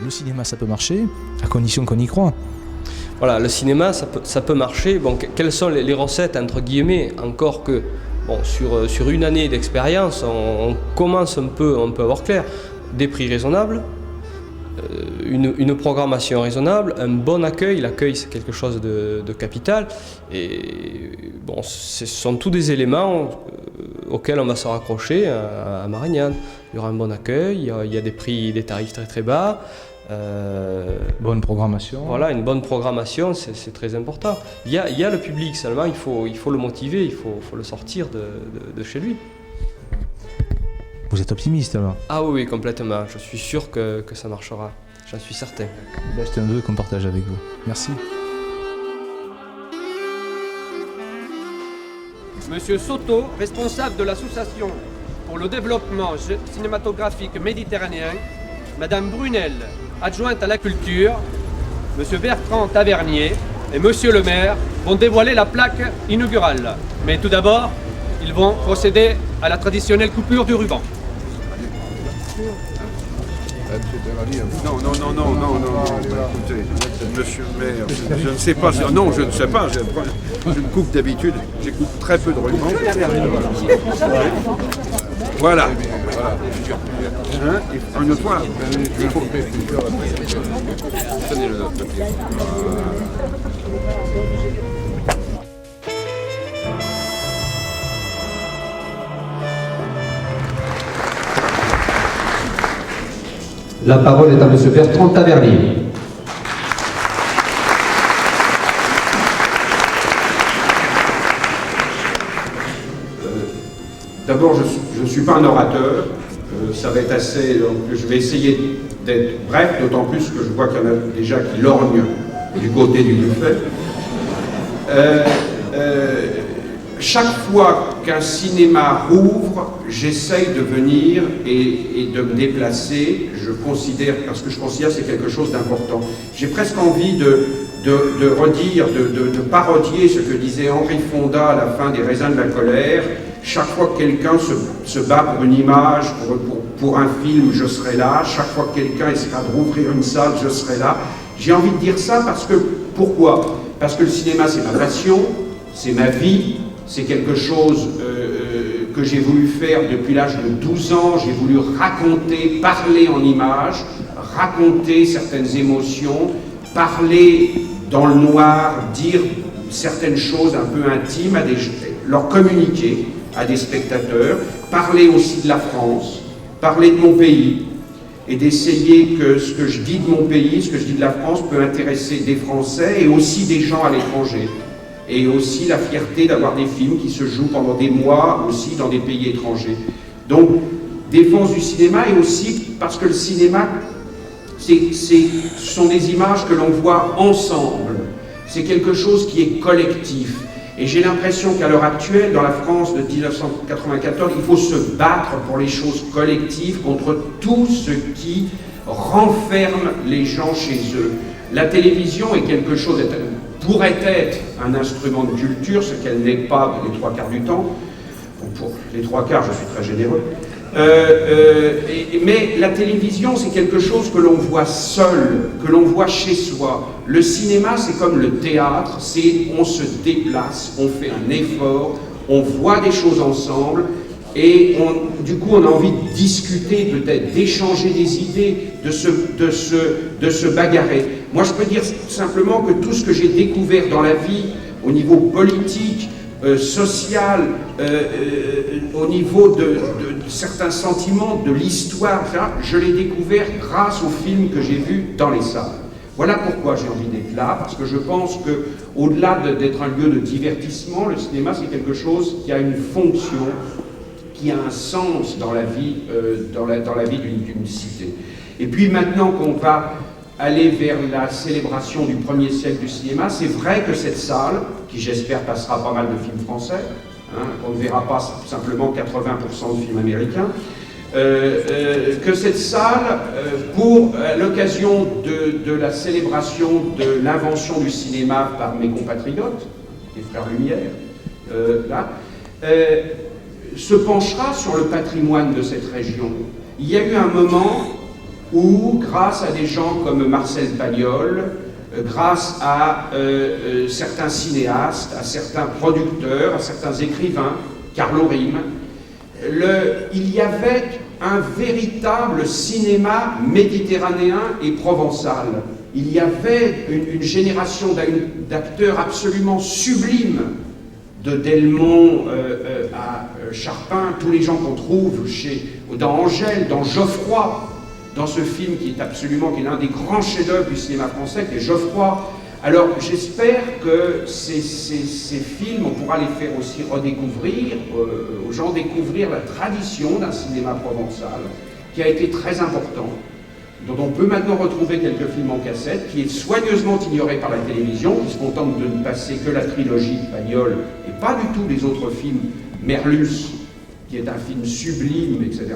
le cinéma ça peut marcher, à condition qu'on y croit. Voilà, le cinéma ça peut marcher. Bon, quelles sont les recettes entre guillemets, encore que bon, sur une année d'expérience, on commence un peu à voir clair. Des prix raisonnables, une programmation raisonnable, un bon accueil. L'accueil, c'est quelque chose de capital. Et bon, ce sont tous des éléments auxquels on va se raccrocher à Marignane. Il y aura un bon accueil, il y a des tarifs très très bas. Bonne programmation. Voilà, une bonne programmation, c'est très important. Il y a le public, seulement il faut le motiver, il faut le sortir de chez lui. Vous êtes optimiste alors? Ah oui, complètement. Je suis sûr que ça marchera. J'en suis certain. C'est un vœu qu'on partage avec vous. Merci. Monsieur Soto, responsable de l'association pour le développement cinématographique méditerranéen. Madame Brunel, adjointe à la culture. Monsieur Bertrand Tavernier et Monsieur le maire vont dévoiler la plaque inaugurale. Mais tout d'abord, ils vont procéder à la traditionnelle coupure du ruban. Non, écoutez, monsieur le maire, je ne sais pas, non, je ne sais pas, je coupe d'habitude, j'écoute très peu de ruban. Voilà. Hein, une fois, il faut... La parole est à Monsieur Bertrand Tavernier. D'abord, je ne suis pas un orateur, ça va être assez, donc je vais essayer d'être bref, d'autant plus que je vois qu'il y en a déjà qui lorgnent du côté du buffet. Chaque fois qu'un cinéma rouvre, j'essaye de venir et de me déplacer, parce que je considère que c'est quelque chose d'important. J'ai presque envie de redire, de parodier ce que disait Henri Fonda à la fin des Raisins de la colère. Chaque fois que quelqu'un se bat pour une image, pour un film, je serai là. Chaque fois que quelqu'un essaiera de rouvrir une salle, je serai là. J'ai envie de dire ça parce que, pourquoi? Parce que le cinéma, c'est ma passion, c'est ma vie, c'est quelque chose que j'ai voulu faire depuis l'âge de 12 ans. J'ai voulu raconter, parler en images, raconter certaines émotions, parler dans le noir, dire certaines choses un peu intimes, leur communiquer à des spectateurs, parler aussi de la France, parler de mon pays, et d'essayer que ce que je dis de mon pays, ce que je dis de la France peut intéresser des Français et aussi des gens à l'étranger. Et aussi la fierté d'avoir des films qui se jouent pendant des mois aussi dans des pays étrangers. Donc, défense du cinéma, et aussi parce que le cinéma, ce sont des images que l'on voit ensemble. C'est quelque chose qui est collectif. Et j'ai l'impression qu'à l'heure actuelle, dans la France de 1994, il faut se battre pour les choses collectives contre tout ce qui renferme les gens chez eux. La télévision est quelque chose, pourrait être un instrument de culture, ce qu'elle n'est pas les trois quarts du temps. Pour les trois quarts, je suis très généreux. Mais la télévision, c'est quelque chose que l'on voit seul, que l'on voit chez soi. Le cinéma, c'est comme le théâtre, on se déplace, on fait un effort, on voit des choses ensemble, et du coup, on a envie de discuter, peut-être, d'échanger des idées, de se bagarrer. Moi, je peux dire simplement que tout ce que j'ai découvert dans la vie, au niveau politique, social, au niveau de certains sentiments, de l'histoire, je l'ai découvert grâce aux films que j'ai vus dans les salles. Voilà pourquoi j'ai envie d'être là, parce que je pense que, au-delà d'être un lieu de divertissement, le cinéma c'est quelque chose qui a une fonction, qui a un sens dans la vie, dans la vie d'une cité. Et puis maintenant qu'on va aller vers la célébration du 1er siècle du cinéma, c'est vrai que cette salle, qui j'espère passera pas mal de films français, on ne verra pas simplement 80% de films américains, que cette salle, pour l'occasion de la célébration de l'invention du cinéma par mes compatriotes, les Frères Lumière, se penchera sur le patrimoine de cette région. Il y a eu un moment ou grâce à des gens comme Marcel Pagnol, grâce à certains cinéastes, à certains producteurs, à certains écrivains, Carlo Rime, il y avait un véritable cinéma méditerranéen et provençal. Il y avait une génération d'acteurs absolument sublimes, de Delmont à Charpin, tous les gens qu'on trouve dans Angèle, dans Geoffroy, dans ce film qui est l'un des grands chefs-d'œuvre du cinéma français, qui est Geoffroy. Alors j'espère que ces films, on pourra les faire aussi redécouvrir, aux gens découvrir la tradition d'un cinéma provençal, qui a été très important, dont on peut maintenant retrouver quelques films en cassette, qui est soigneusement ignoré par la télévision, qui se contente de ne passer que la trilogie de Pagnol, et pas du tout les autres films, Merlus, qui est un film sublime, etc.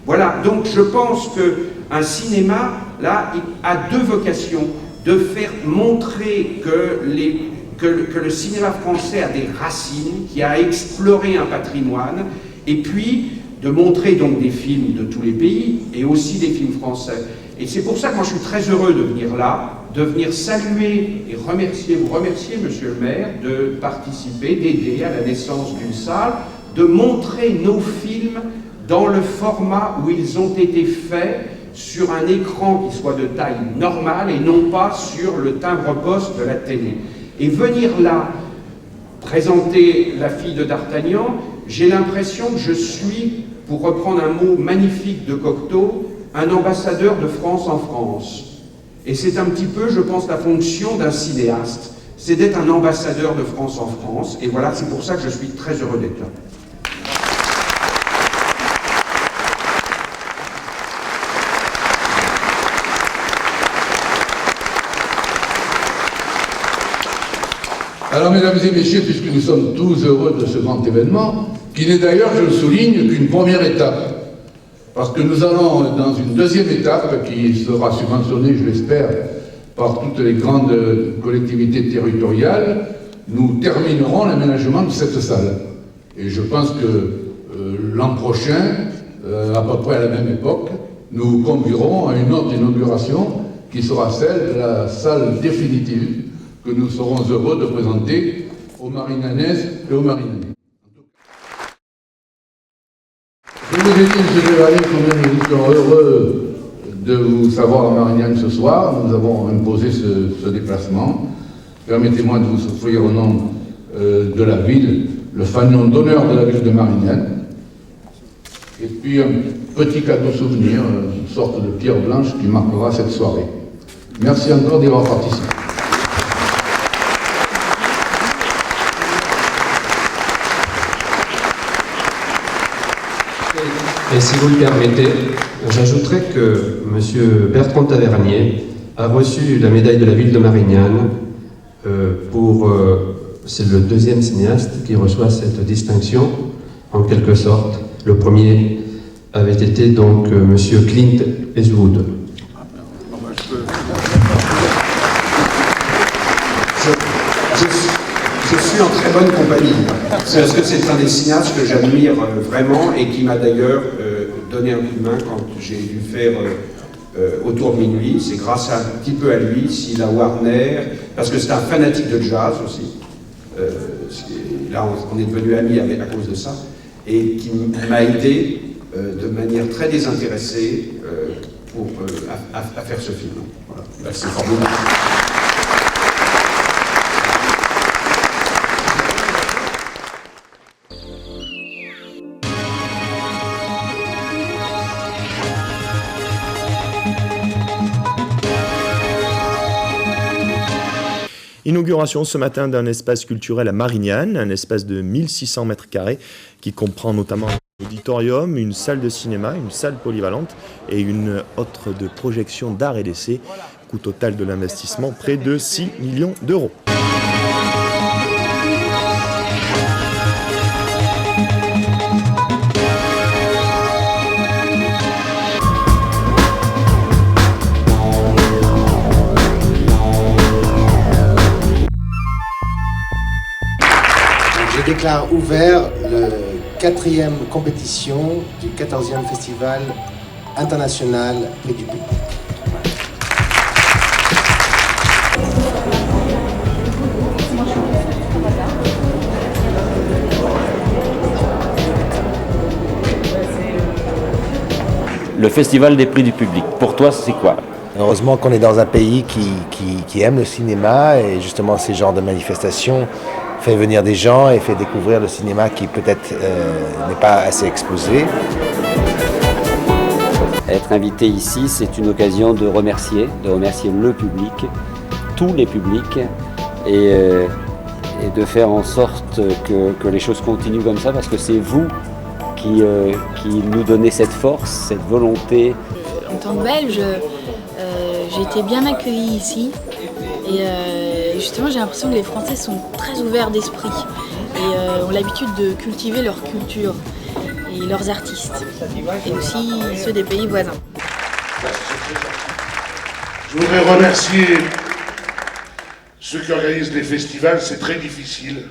Voilà, donc je pense qu'un cinéma, là, a deux vocations: de faire montrer que le cinéma français a des racines, qui a exploré un patrimoine, et puis de montrer donc des films de tous les pays, et aussi des films français. Et c'est pour ça que moi je suis très heureux de venir là, de venir saluer et vous remercier, monsieur le maire, de participer, d'aider à la naissance d'une salle, de montrer nos films dans le format où ils ont été faits, sur un écran qui soit de taille normale et non pas sur le timbre-poste de la télé. Et venir là, présenter La fille de D'Artagnan, j'ai l'impression que je suis, pour reprendre un mot magnifique de Cocteau, un ambassadeur de France en France. Et c'est un petit peu, je pense, la fonction d'un cinéaste, c'est d'être un ambassadeur de France en France. Et voilà, c'est pour ça que je suis très heureux d'être là. Alors, mesdames et messieurs, puisque nous sommes tous heureux de ce grand événement, qui n'est d'ailleurs, je le souligne, qu'une première étape, parce que nous allons dans une deuxième étape qui sera subventionnée, je l'espère, par toutes les grandes collectivités territoriales. Nous terminerons l'aménagement de cette salle. Et je pense que l'an prochain, à peu près à la même époque, nous conduirons à une autre inauguration qui sera celle de la salle définitive que nous serons heureux de présenter aux Marignanaises et aux Marignanais. Je vous ai dit, M. Chevalier, combien nous étions heureux de vous savoir à Marignane ce soir. Nous avons imposé ce déplacement. Permettez-moi de vous offrir au nom de la ville le fanion d'honneur de la ville de Marignane. Et puis un petit cadeau souvenir, une sorte de pierre blanche qui marquera cette soirée. Merci encore d'y avoir participé. Et si vous le permettez, j'ajouterai que M. Bertrand Tavernier a reçu la médaille de la ville de Marignane c'est le deuxième cinéaste qui reçoit cette distinction, en quelque sorte. Le premier avait été donc M. Clint Eastwood. Je suis en très bonne compagnie. C'est parce que c'est un des cinéastes que j'admire vraiment et qui m'a d'ailleurs donné un coup de main quand j'ai dû faire Autour de minuit. C'est grâce un petit peu à lui, si la Warner, parce que c'est un fanatique de jazz aussi. Là, on est devenus amis à cause de ça, et qui m'a aidé de manière très désintéressée à faire ce film. Voilà. Là, c'est formidable. Inauguration ce matin d'un espace culturel à Marignane, un espace de 1600 mètres carrés qui comprend notamment un auditorium, une salle de cinéma, une salle polyvalente et une autre de projection d'art et d'essai. Coût total de l'investissement, près de 6 millions d'euros. Je déclare ouvert le 4e compétition du 14e festival international Prix du public. Le festival des prix du public, pour toi, c'est quoi? Heureusement qu'on est dans un pays qui aime le cinéma et justement ces genres de manifestations fait venir des gens et fait découvrir le cinéma qui peut-être n'est pas assez exposé. Être invité ici, c'est une occasion de remercier le public, tous les publics, et de faire en sorte que les choses continuent comme ça, parce que c'est vous qui nous donnez cette force, cette volonté. En tant que Belge, j'ai été bien accueillie ici et justement j'ai l'impression que les Français sont très ouverts d'esprit et ont l'habitude de cultiver leur culture et leurs artistes et aussi ceux des pays voisins. Je voudrais remercier ceux qui organisent les festivals, c'est très difficile.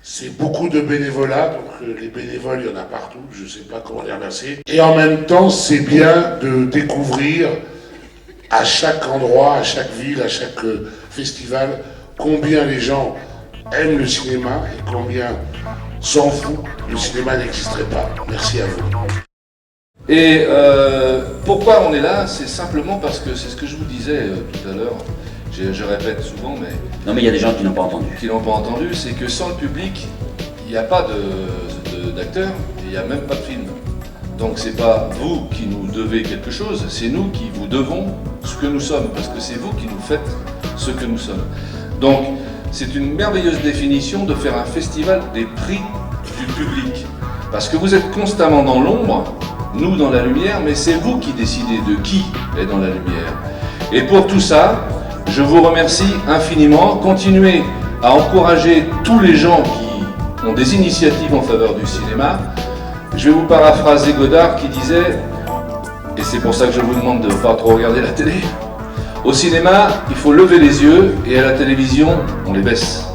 C'est beaucoup de bénévolat, donc les bénévoles, il y en a partout, je ne sais pas comment les remercier. Et en même temps, c'est bien de découvrir à chaque endroit, à chaque ville, à chaque festival, combien les gens aiment le cinéma et combien sans vous, le cinéma n'existerait pas. Merci à vous. Et pourquoi on est là? C'est simplement parce que c'est ce que je vous disais tout à l'heure. Je répète souvent, mais... Non, mais il y a des gens qui n'ont pas entendu. Qui n'ont pas entendu, c'est que sans le public, il n'y a pas d'acteurs, et il n'y a même pas de film. Donc c'est pas vous qui nous devez quelque chose, c'est nous qui vous devons ce que nous sommes, parce que c'est vous qui nous faites ce que nous sommes. Donc c'est une merveilleuse définition de faire un festival des prix du public. Parce que vous êtes constamment dans l'ombre, nous dans la lumière, mais c'est vous qui décidez de qui est dans la lumière. Et pour tout ça, je vous remercie infiniment. Continuez à encourager tous les gens qui ont des initiatives en faveur du cinéma. Je vais vous paraphraser Godard qui disait, et c'est pour ça que je vous demande de ne pas trop regarder la télé, au cinéma, il faut lever les yeux et à la télévision, on les baisse.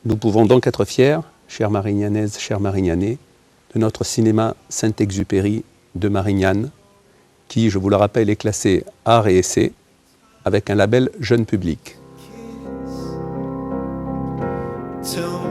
Nous pouvons donc être fiers, chères Marignanaises, chers Marignanais, de notre cinéma Saint-Exupéry de Marignane, qui, je vous le rappelle, est classé art et essai, avec un label jeune public. Tell